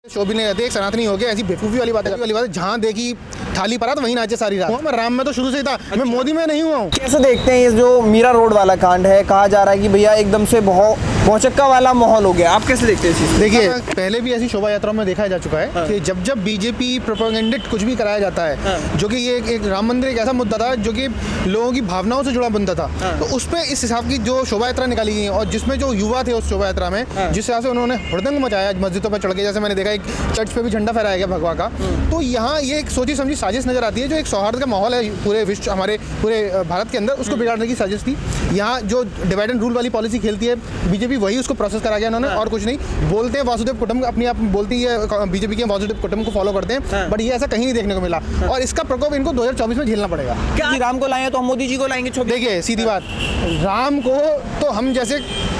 शोभी नहीं रहते, एक सनातनी हो गया, ऐसी बेवकूफी वाली बात है। जहाँ देखी थाली पर तो वहीं नाचे सारी रात। मैं राम में तो शुरू से ही था, मैं मोदी में नहीं हुआ हूँ। कैसे देखते हैं ये जो मीरा रोड वाला कांड है, कहा जा रहा है कि भैया एकदम से भौचक्का वाला माहौल हो गया, आप कैसे देखते हैं इस चीज़? देखिए, पहले भी ऐसी शोभा यात्रा में देखा जा चुका है कि जब जब बीजेपी प्रोपेगेंडिट कुछ भी कराया जाता है, जो कि ये एक राम मंदिर एक ऐसा मुद्दा था जो कि लोगों की भावनाओं से जुड़ा बनता था, तो उस पर इस हिसाब की जो शोभा यात्रा निकाली गई और जिसमें जो युवा थे उस शोभा यात्रा में जिस हिसाब से उन्होंने हुड़दंग मचाया मस्जिदों पर चढ़ के, जैसे मैंने देखा एक चर्च पे भी झंडा फहराया गया भगवा का, तो यहाँ ये एक सोची समझी साजिश नजर आती है। जो एक सौहार्द का माहौल है पूरे विश्व, हमारे पूरे भारत के अंदर, उसको बिगाड़ने की साजिश थी। यहाँ जो डिवाइड एंड रूल वाली पॉलिसी खेलती है बीजेपी, वही उसको प्रोसेस करा गया उन्होंने, और कुछ नहीं। बोलते हैं वासुदेव कुटुंब, अपनी आप बोलती है बीजेपी के वासुदेव कुटुंब को फॉलो करते हैं, बट ये ऐसा कहीं नहीं देखने को मिला, और इसका प्रकोप इनको 2024 में झेलना पड़ेगा। क्या राम को लाएं तो हम मोदी जी को लाएंगे? देखिए सीधी बात, राम को तो हम, जैसे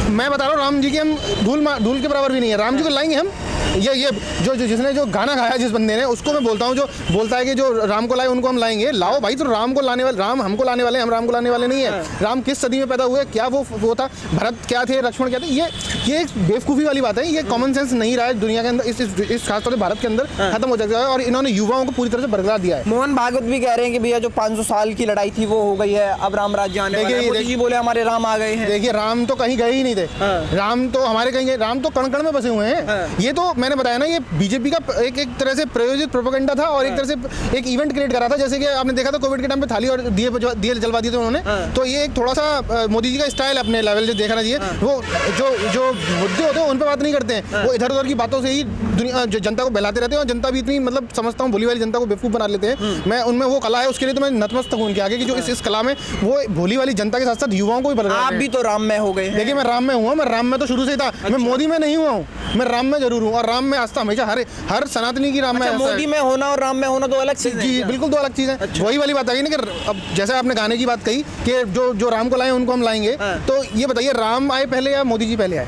मैं बता रहा हूँ, राम जी की हम धूल के बराबर भी नहीं है। राम जी को लाएंगे हम। ये जो जिसने जो गाना गाया जिस बंदे ने, उसको मैं बोलता हूँ, जो बोलता है कि जो राम को लाए उनको हम लाएंगे। लाओ भाई, तो राम को लाने वाले, राम हमको लाने वाले, हम राम को लाने वाले नहीं है। राम किस सदी में पैदा हुए, क्या वो था, भरत क्या थे, लक्ष्मण क्या थे, ये एक बेवकूफ़ी वाली बात है। ये कॉमन सेंस नहीं रहा है दुनिया के अंदर, इस खासतौर से भारत के अंदर खत्म हो जाएगा, और इन्होंने युवाओं को पूरी तरह से बरगला दिया है। मोहन भागवत भी कह रहे हैं कि भैया जो 500 साल की लड़ाई थी वो हो गई है, अब राम राज्य आने वाला है। मोदी जी बोले हमारे राम आ गए हैं। देखिए, राम तो कहीं गए ही नहीं थे। राम तो हमारे कहीं, राम तो कण कण में बसे हुए हैं। ये तो मैंने बताया ना, ये बीजेपी का एक तरह से प्रायोजित प्रोपेगेंडा था, और एक तरह से एक इवेंट क्रिएट करा था। जैसे कि आपने देखा था कोविड के टाइम पे थाली और दिए जलवा दिए थे उन्होंने, तो ये एक थोड़ा सा मोदी जी का स्टाइल अपने लेवल से देखना चाहिए। वो जो मुद्दे होते हैं उन पर बात नहीं करते हैं, वो इधर उधर की बातों से ही दुनिया जनता को बहलाते रहते हैं, और जनता भी इतनी, मतलब समझता हूँ, भोली वाली जनता को बेवकूफ बना लेते हैं। मैं उनमें वो कला है, उसके लिए तो मैं नतमस्तक हूं उनके आगे कि जो इस कला में वो भोली वाली जनता के साथ साथ युवाओं को भी बदला। आप भी तो राम में हो गए। देखिए, मैं राम में हुआ, मैं राम में तो शुरू से ही था। मैं मोदी में नहीं हुआ हूँ, मैं राम में जरूर हूँ, और राम में आस्था हमेशा हर सनातनी की राम में। मोदी में होना और राम में होना दो अलग चीज जी, बिल्कुल दो अलग चीज़ है। वही वाली बात आ गई ना कि अब जैसे आपने गाने की बात कही कि जो राम को लाए उनको हम लाएंगे, तो ये बताइए, राम आए पहले या मोदी जी पहले आए?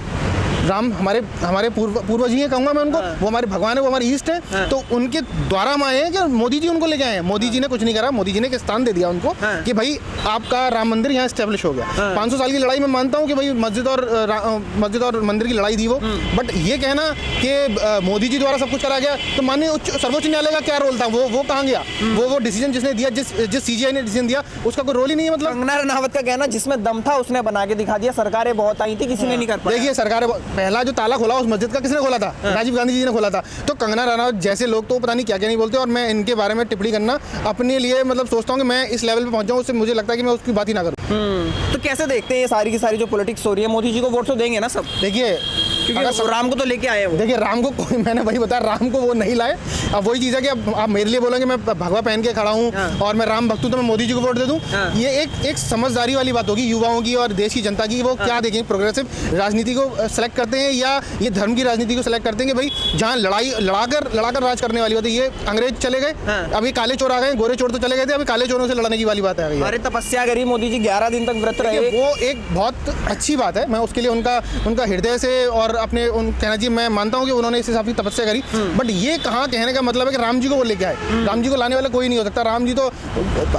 राम हमारे पूर्वज ही कहूँगा मैं उनको, वो हमारे भगवान है, वो हमारे ईस्ट है, तो उनके द्वारा हम आए हैं कि मोदी जी उनको लेके आए हैं। मोदी जी ने कुछ नहीं करा, मोदी जी ने एक स्थान दे दिया उनको कि भाई आपका राम मंदिर यहाँ स्टैब्लिश हो गया। 500 साल की लड़ाई मैं मानता हूँ कि भाई मस्जिद और मंदिर की लड़ाई थी वो, बट ये कहना कि मोदी जी द्वारा सब कुछ करा गया, तो माननीय सर्वोच्च न्यायालय का क्या रोल था? वो कहाँ गया? वो डिसीजन जिसने दिया, जिस CGI ने डिसीजन दिया, उसका कोई रोल ही नहीं है। मतलब कंगना रनावत का कहना, जिसमें दम था उसने बना के दिखा दिया, सरकारें बहुत आई थी, किसी ने नहीं कर पाया। देखिए, सरकार पहला जो ताला खोला उस मस्जिद का किसने खोला था? राजीव गांधी जी ने खोला था। तो कंगना रनावत जैसे लोग तो पता नहीं क्या क्या नहीं बोलते, और मैं इनके बारे में टिप्पणी करना अपने लिए, मतलब सोचता हूँ कि मैं इस लेवल पे पहुंच जाऊँ, उससे मुझे लगता है कि मैं उसकी बात ही ना करूँ। तो कैसे देखते हैं ये सारी की सारी जो पॉलिटिक्स हो रही है? मोदी जी को वोट तो देंगे ना सब? देखिए, क्योंकि राम को तो लेके आए वो। देखिए, राम को कोई, मैंने वही बताया, राम को वो नहीं लाए। अब वही चीज़ है कि अब आप मेरे लिए बोलेंगे मैं भगवा पहन के खड़ा हूँ और मैं राम भक्त हूँ, तो मैं मोदी जी को वोट दे दूँ। ये एक समझदारी वाली बात होगी युवाओं की और देश की जनता की। वो क्या देखेंगे, प्रोग्रेसिव राजनीति को सेलेक्ट करते हैं या ये धर्म की राजनीति को सेलेक्ट करते हैं कि भाई जहाँ लड़ाकर राज करने वाली बात है। ये अंग्रेज चले गए, अभी काले चोर आ गए, गोरे चोर तो चले गए थे, अभी काले चोरों से लड़ने की वाली बात है। अरे तपस्या करी मोदी जी, 11 दिन तक व्रत रहे, वो एक बहुत अच्छी बात है। मैं उसके लिए उनका हृदय से और अपने कहना चाहिए, मैं मानता हूँ कि उन्होंने इस हिसाब की तपस्या करी। बट ये कहाँ कहने का मतलब है कि राम जी को वो लेके आए? राम जी को लाने वाला कोई नहीं हो सकता। राम जी तो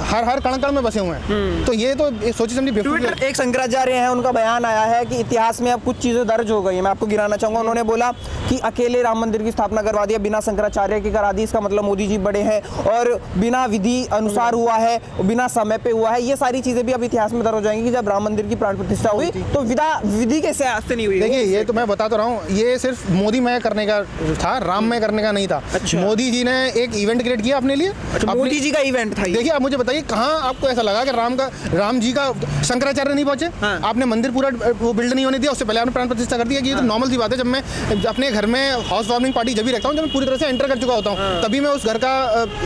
हर कण में बसे हुए हैं। तो ये तो सोची समझी बेवकूफी। एक शंकराचार्य है, उनका बयान आया है कि इतिहास में अब कुछ चीजें दर्ज हो गई है, मैं आपको गिराना चाहूंगा। उन्होंने बोला कि अकेले राम मंदिर की स्थापना करवा दिया, बिना शंकराचार्य की करा दी, इसका मतलब मोदी जी बड़े हैं, और बिना विधि अनुसार हुआ है, बिना समय पे हुआ है। ये सारी चीजें भी अब इतिहास में दर्ज हो जाएंगी कि जब राम मंदिर की प्राण प्रतिष्ठा हुई तो विधि कैसे आज से नहीं हुई? देखिए, ये तो मैं बता तो रहा हूँ, ये सिर्फ मोदी में करने का था, राम में करने का नहीं था। मोदी जी ने एक इवेंट क्रिएट किया अपने लिए। मोदी जी का इवेंट था। देखिए, आप मुझे बताइए, कहाँ आपको ऐसा लगा कि राम जी का शंकराचार्य नहीं पहुंचे? आपने मंदिर पूरा वो बिल्ड नहीं होने दिया, उससे पहले आपने प्राण प्रतिष्ठा कर दिया। कि ये तो नॉर्मल सी बात है। जब मैं अपने घर में हाउस वार्मिंग पार्टी जब भी रखता हूँ, जब मैं पूरी तरह से एंटर कर चुका होता हूँ, तभी मैं उस घर का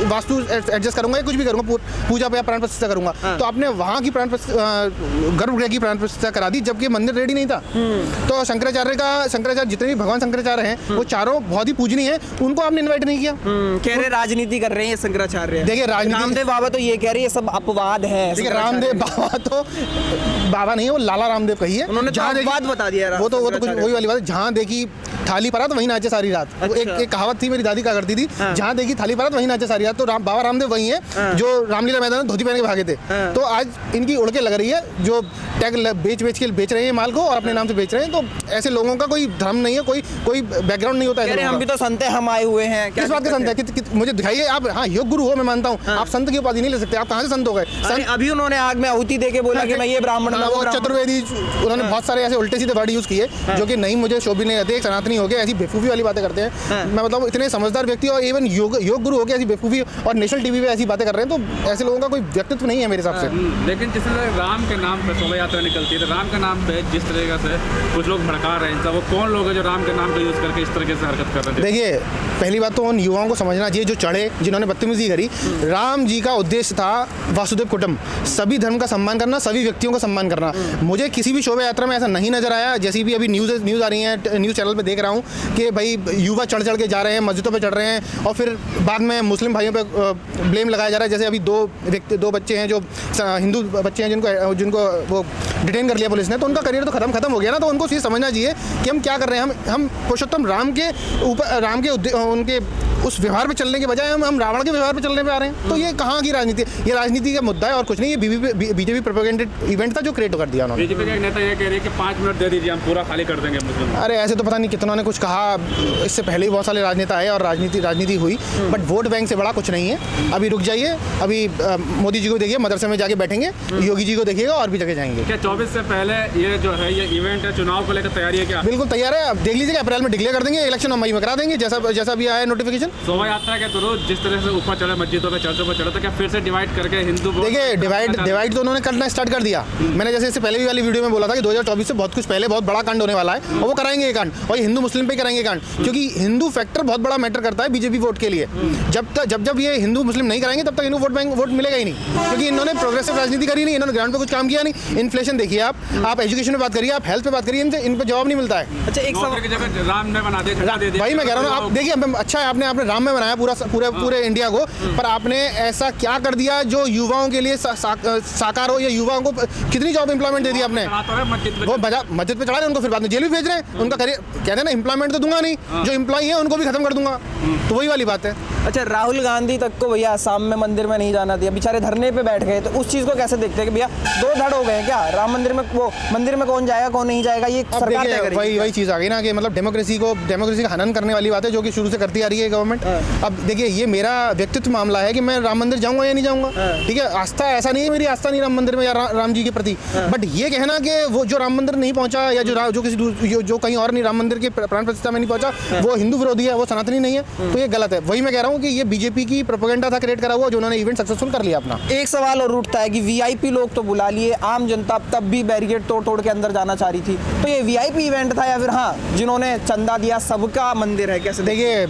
वास्तु एडजस्ट करूंगा या कुछ भी करूंगा, पूजा या प्राण प्रतिष्ठा करूंगा। तो आपने वहाँ की गर्भगृह की प्राण प्रतिष्ठा करा दी, जबकि मंदिर रेडी नहीं था। तो शंकराचार्य जितने भी भगवान शंकराचार्य हैं, वो चारों बहुत ही पूजनीय हैं, उनको आपने इन्वाइट नहीं किया। कह रहे राजनीति कर रहे हैं शंकराचार्य। देखिए, रामदेव बाबा तो ये कह रहे हैं सब अपवाद है। देखिए, रामदेव बाबा तो बाबा नहीं है, वो लाला रामदेव कही है। उन्होंने अपवाद बता दिया। वो तो कुछ वही वाली बात है। जहाँ देखी थाली परात वहीं नाचे सारी रात। एक कहावत थी, मेरी दादी कहा करती थी, जहाँ देखी थाली परात वहीं नाचे सारी रात। तो बाबा रामदेव वही है जो रामलीला मैदान में धोती पहन के भागे थे। तो आज इनकी उड़ के लग रही है, जो टैग बेच रहे हैं माल को और अपने नाम से बेच रहे हैं। तो ऐसे लोगों का कोई धर्म नहीं है, कोई बैकग्राउंड नहीं होता है। हम भी तो संत हैं, हम आए हुए हैं। किस बात के संत है? मुझे दिखाइए आप। हाँ, योग गुरु हो, मैं मानता हूँ, आप संत की उपाधि नहीं ले सकते। आप कहाँ से संत हो गए? अभी उन्होंने आग में आहुति देके बोला कि मैं ये ब्राह्मण हूं, वो चतुर्वेदी, उन्होंने बहुत सारे ऐसे उल्टे सीधे वर्ड यूज किए जो कि नहीं, मुझे शोभित नहीं रहते। एक सनातनी हो गए ऐसी बेवकूफ़ी वाली बातें करते हैं। मैं मतलब इतने समझदार व्यक्ति और इवन योग गुरु हो गए ऐसी बेवकूफ़ी और नेशनल टीवी पे ऐसी बातें कर रहे हैं। तो ऐसे लोगों का कोई व्यक्तित्व नहीं है मेरे हिसाब से। लेकिन जिस तरह राम के नाम पर शोभा यात्रा निकलती है, तो राम के नाम पे जिस तरीके से कुछ लोग भड़का रहे हैं, वो कौन लोग हैं जो राम के नाम पे यूज करके इस तरीके से हरकत कर रहे हैं? देखिए, पहली बात तो उन युवाओं को समझना चाहिए जो चढ़े, जिन्होंने बदतमीजी करी। राम जी का उद्देश्य था वासुदेव कुटुंब, सभी धर्म का सम्मान करना, सभी व्यक्तियों का सम्मान करना। मुझे किसी भी शोभा यात्रा में ऐसा नहीं नजर आया। जैसी भी अभी न्यूज़ आ रही है, न्यूज़ चैनल पे देख रहा हूँ कि भाई युवा चढ़ के जा रहे हैं, मस्जिदों पे चढ़ रहे हैं और फिर बाद में मुस्लिम भाइयों पे ब्लेम लगाया जा रहा है। जैसे अभी दो बच्चे हैं जो हिंदू बच्चे हैं जिनको वो डिटेन कर लिया पुलिस ने, तो उनका करियर तो खत्म हो गया ना। तो उनको ये समझना चाहिए कि हम क्या कर रहे हैं। हम पुरुषोत्तम राम के उनके उस व्यवहार पे चलने के बजाय हम रावण के व्यवहार पे चलने पे आ रहे हैं। तो ये कहाँ की राजनीति? ये राजनीति का मुद्दा है और कुछ नहीं। ये बीजेपी प्रोपेगेंडेड इवेंट था जो क्रिएट कर दिया उन्होंने। बीजेपी के एक नेता ये कह रहे हैं कि 5 मिनट दे दीजिए, हम पूरा खाली कर देंगे मुस्लिम। अरे ऐसे तो पता नहीं कितनों ने कुछ कहा, इससे पहले ही बहुत सारे राजनेता आए और राजनीति हुई, बट वोट बैंक से बड़ा कुछ नहीं है। अभी रुक जाइए, अभी मोदी जी को देखिए, मदरसे में जाके बैठेंगे, योगी जी को देखिएगा और भी जगह जाएंगे। क्या 24 से पहले ये जो है ये इवेंट है, चुनाव को लेकर तैयारी है क्या? बिल्कुल तैयार है। आप देख लीजिएगा, अप्रैल में डिक्लेयर कर देंगे, इलेक्शन हम मई में करा देंगे, जैसा भी आया नोटिफिकेशन। शोभा यात्रा के थ्रू जिस तरह से ऊपर चढ़े, मस्जिदों पे चर्चों पे चढ़े, तो क्या फिर से डिवाइड करके हिंदू? देखिए, डिवाइड तो उन्होंने करना स्टार्ट कर दिया। मैंने जैसे इससे पहले वाली वीडियो में बोला था कि 2024 से बहुत कुछ पहले बहुत बड़ा कांड होने वाला है और वो कराएंगे ये कांड, और ये हिंदू मुस्लिम पे कराएंगे कांड, क्योंकि हिंदू फैक्टर बहुत बड़ा मैटर करता है बीजेपी वोट के लिए। जब ये हिंदू मुस्लिम नहीं कराएंगे तब तक हिंदू वोट मिलेगा ही नहीं, क्योंकि इन्होंने प्रोग्रेसिव राजनीति करी नहीं, इन्होंने ग्राउंड पे कुछ काम किया नहीं। इन्फ्लेशन देखिए आप एजुकेशन में बात करिए, आप हेल्थ पे बात करिए, इन पे जवाब नहीं मिलता है। अच्छा, एक सवाल की जगह राम ने बना दिया, भाई मैं कह रहा हूँ, आप देखिए, अच्छा है आपने राम में बनाया पूरे इंडिया को, पर आपने ऐसा क्या कर दिया जो युवाओं के लिए साकार हो, या युवाओं को कितनी जॉब एम्प्लॉयमेंट दे दी आपने? वो मस्जिद पे चढ़ा रहे, उनको फिर बाद में जेल भी भेज रहे हैं। उनका करियर कहते हैं ना, एम्प्लॉयमेंट तो दूंगा नहीं, जो एम्प्लॉई है उनको भी खत्म कर दूंगा। तो वही वाली बात है। अच्छा, राहुल गांधी तक को भैया असम में मंदिर में नहीं जाना दिया, बेचारे धरने पे बैठ गए, तो उस चीज को कैसे देखते हैं कि भैया दो धड़ हो गए क्या? राम मंदिर में कौन जाएगा कौन नहीं जाएगा, ये सरकार तय करेगी। वही चीज आ गई ना कि मतलब डेमोक्रेसी का हनन करने वाली बात है, जो कि शुरू से करती आ रही है गवर्नमेंट। अब देखिए, ये मेरा व्यक्तित्व मामला है कि मैं राम मंदिर जाऊंगा या नहीं जाऊंगा, ठीक है। आस्था ऐसा नहीं है, मेरी आस्था नहीं राम मंदिर में या राम जी के प्रति, बट ये कहना कि वो जो राम मंदिर नहीं पहुंचा या जो कहीं और नहीं राम मंदिर के प्राण प्रतिष्ठा में नहीं पहुंचा, वो हिंदू विरोधी है, वो सनातनी नहीं है, तो ये गलत है। वही मैं कह रहा हूँ कि ये बीजेपी की प्रोपेगेंडा था क्रिएट करा हुआ, जो उन्होंने इवेंट सक्सेसफुल कर लिया अपना। एक सवाल और उठता है कि वीआईपी लोग तो बुला लिए, आम जनता तब भी बैरिकेड तोड़ के अंदर जाना चाह रही थी, तो ये वीआईपी इवेंट था या फिर हाँ जिन्होंने चंदा दिया सबका मंदिर है? कैसे देखिए,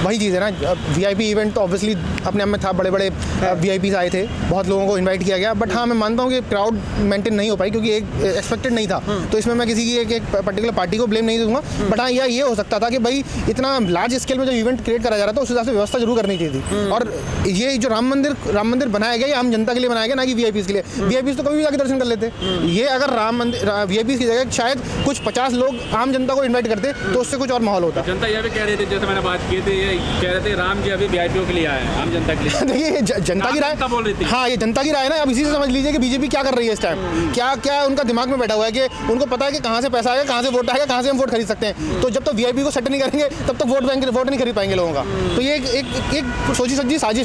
वही चीज़ है ना, वीआईपी इवेंट तो ऑब्वियसली अपने आप में था, बड़े वीआईपीज आए थे, बहुत लोगों को इनवाइट किया गया, बट हाँ मैं मानता हूँ कि क्राउड मेंटेन नहीं हो पाई, क्योंकि एक एक्सपेक्टेड नहीं था। तो इसमें मैं किसी की एक पर्टिकुलर पार्टी को ब्लेम नहीं दूंगा, बट हाँ ये हो सकता था कि भाई इतना लार्ज स्केल में जो इवेंट क्रिएट करा जा रहा था, उस हिसाब से व्यवस्था जरूर करनी चाहिए थी। और ये जो राम मंदिर बनाया गया, ये आम जनता के लिए बनाया गया, ना कि वीआईपीज के लिए। वीआईपीज तो कभी भी जाके दर्शन कर लेते। ये अगर राम मंदिर वीआईपीज की जगह शायद कुछ 50 लोग आम जनता को इन्वाइट करते, तो उससे कुछ और माहौल होता। जनता ये भी कह रही थी, जैसे मैंने बात की थी, ये कह रहे थे राम जी अभी वीआईपीओ के लिए आए हैं, आम जनता के लिए। देखिए, जनता की राय बोल रही थी। हाँ, ये जनता की राय ना। अब इसी से समझ लीजिए कि बीजेपी क्या कर रही है इस टाइम, क्या उनका दिमाग में बैठा हुआ है कि उनको पता है कि कहाँ से पैसा आएगा, कहाँ से वोट आएगा, कहाँ से हम वोट खरीद सकते हैं। तो जब तक वीआईपी को सेट नहीं करेंगे, तब तक वोट नहीं खरीद पाएंगे लोगों का। तो ये एक सोची समझी साजिश